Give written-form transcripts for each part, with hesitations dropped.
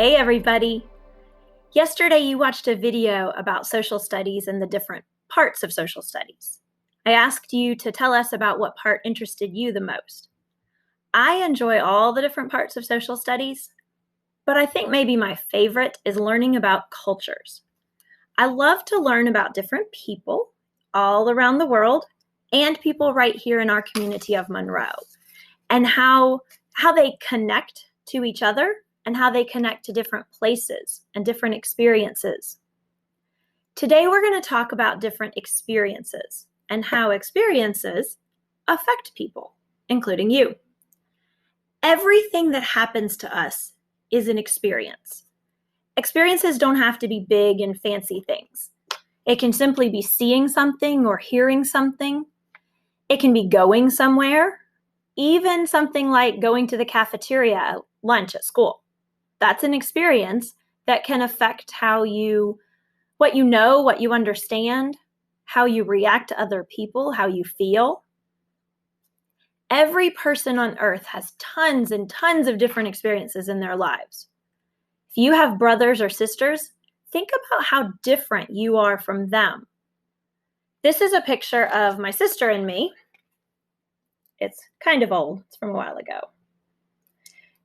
Hey everybody! Yesterday you watched a video about social studies and the different parts of social studies. I asked you to tell us about what part interested you the most. I enjoy all the different parts of social studies, but I think maybe my favorite is learning about cultures. I love to learn about different people all around the world and people right here in our community of Monroe and how they connect to each other and how they connect to different places and different experiences. Today, we're going to talk about different experiences and how experiences affect people, including you. Everything that happens to us is an experience. Experiences don't have to be big and fancy things. It can simply be seeing something or hearing something. It can be going somewhere, even something like going to the cafeteria at lunch at school. That's an experience that can affect what you know, what you understand, how you react to other people, how you feel. Every person on earth has tons and tons of different experiences in their lives. If you have brothers or sisters, think about how different you are from them. This is a picture of my sister and me. It's kind of old. It's from a while ago.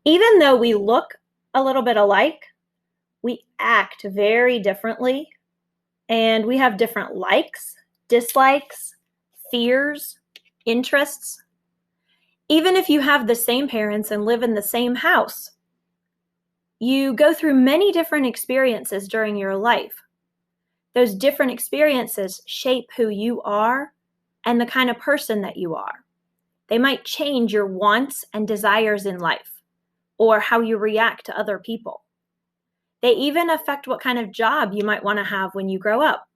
Even though we look a little bit alike, we act very differently, and we have different likes, dislikes, fears, interests. Even if you have the same parents and live in the same house, you go through many different experiences during your life. Those different experiences shape who you are and the kind of person that you are. They might change your wants and desires in life, or how you react to other people. They even affect what kind of job you might want to have when you grow up.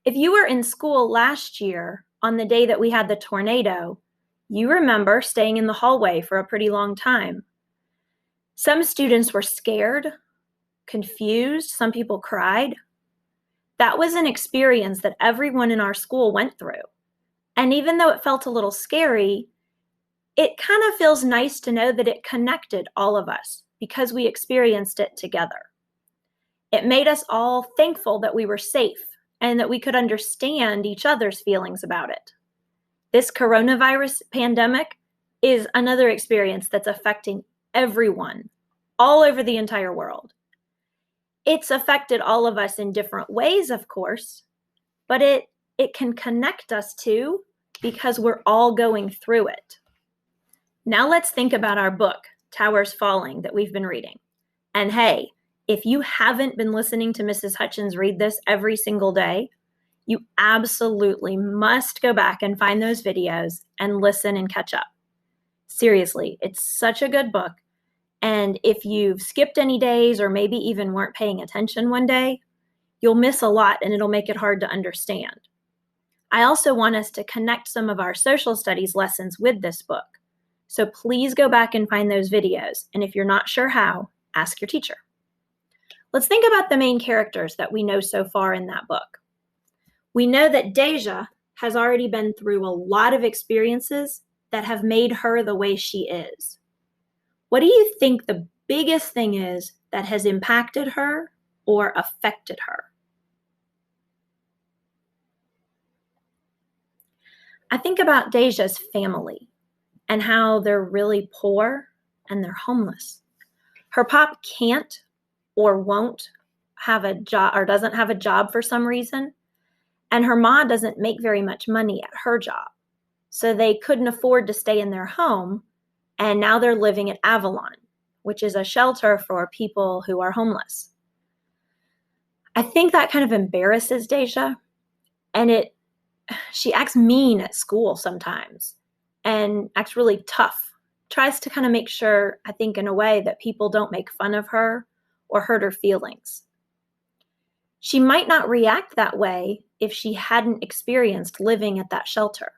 If you were in school last year on the day that we had the tornado, you remember staying in the hallway for a pretty long time. Some students were scared, confused, some people cried. That was an experience that everyone in our school went through. And even though it felt a little scary, it kind of feels nice to know that it connected all of us because we experienced it together. It made us all thankful that we were safe and that we could understand each other's feelings about it. This coronavirus pandemic is another experience that's affecting everyone all over the entire world. It's affected all of us in different ways, of course, but it can connect us too because we're all going through it. Now let's think about our book, Towers Falling, that we've been reading. And hey, if you haven't been listening to Mrs. Hutchins read this every single day, you absolutely must go back and find those videos and listen and catch up. Seriously, it's such a good book. And if you've skipped any days or maybe even weren't paying attention one day, you'll miss a lot and it'll make it hard to understand. I also want us to connect some of our social studies lessons with this book. So please go back and find those videos. And if you're not sure how, ask your teacher. Let's think about the main characters that we know so far in that book. We know that Deja has already been through a lot of experiences that have made her the way she is. What do you think the biggest thing is that has impacted her or affected her? I think about Deja's family and how they're really poor and they're homeless. Her pop can't or won't have a job or doesn't have a job for some reason. And her ma doesn't make very much money at her job. So they couldn't afford to stay in their home. And now they're living at Avalon, which is a shelter for people who are homeless. I think that kind of embarrasses Deja. And she acts mean at school sometimes and acts really tough. Tries to kind of make sure, I think, in a way that people don't make fun of her or hurt her feelings. She might not react that way if she hadn't experienced living at that shelter.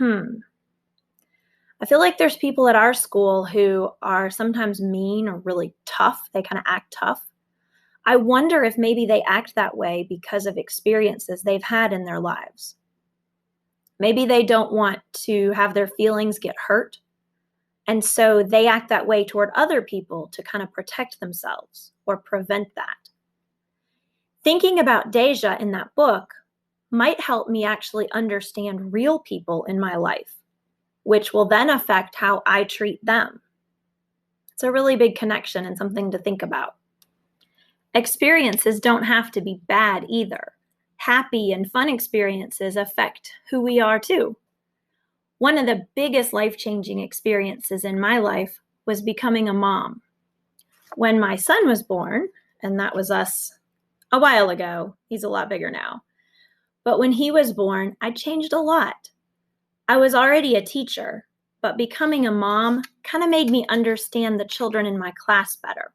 I feel like there's people at our school who are sometimes mean or really tough. They kind of act tough. I wonder if maybe they act that way because of experiences they've had in their lives. Maybe they don't want to have their feelings get hurt, And so they act that way toward other people to kind of protect themselves or prevent that. Thinking about Deja in that book might help me actually understand real people in my life, which will then affect how I treat them. It's a really big connection and something to think about. Experiences don't have to be bad either. Happy and fun experiences affect who we are too. One of the biggest life-changing experiences in my life was becoming a mom. When my son was born, and that was us a while ago, he's a lot bigger now, but when he was born, I changed a lot. I was already a teacher, but becoming a mom kind of made me understand the children in my class better.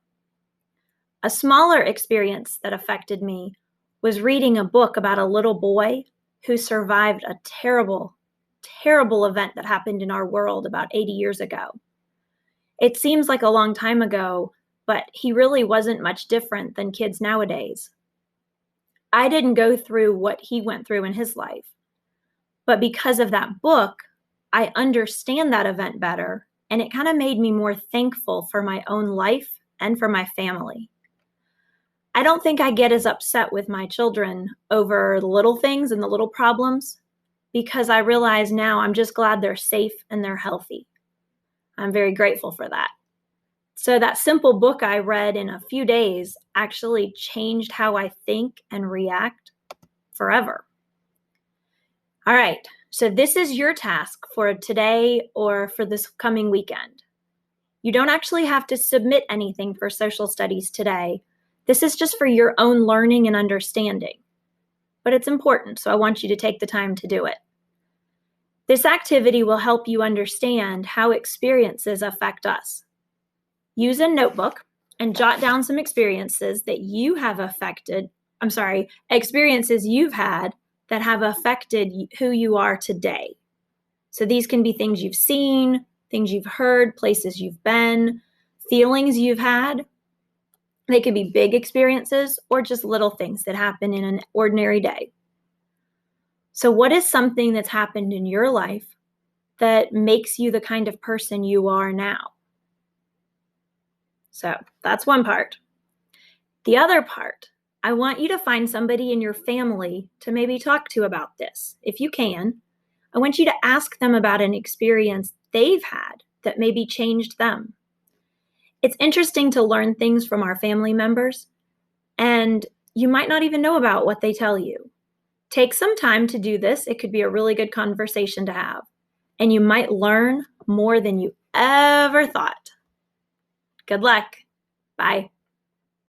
A smaller experience that affected me was reading a book about a little boy who survived a terrible event that happened in our world about 80 years ago. It seems like a long time ago, but he really wasn't much different than kids nowadays. I didn't go through what he went through in his life, but because of that book, I understand that event better, and it kind of made me more thankful for my own life and for my family. I don't think I get as upset with my children over the little things and the little problems, because I realize now I'm just glad they're safe and they're healthy. I'm very grateful for that. So that simple book I read in a few days actually changed how I think and react forever. All right, so this is your task for today or for this coming weekend. You don't actually have to submit anything for social studies today. This is just for your own learning and understanding. But it's important, so I want you to take the time to do it. This activity will help you understand how experiences affect us. Use a notebook and jot down some experiences that you have experiences you've had that have affected who you are today. So these can be things you've seen, things you've heard, places you've been, feelings you've had. They could be big experiences or just little things that happen in an ordinary day. So what is something that's happened in your life that makes you the kind of person you are now? So that's one part. The other part, I want you to find somebody in your family to maybe talk to about this. If you can, I want you to ask them about an experience they've had that maybe changed them. It's interesting to learn things from our family members, and you might not even know about what they tell you. Take some time to do this. It could be a really good conversation to have, and you might learn more than you ever thought. Good luck. Bye.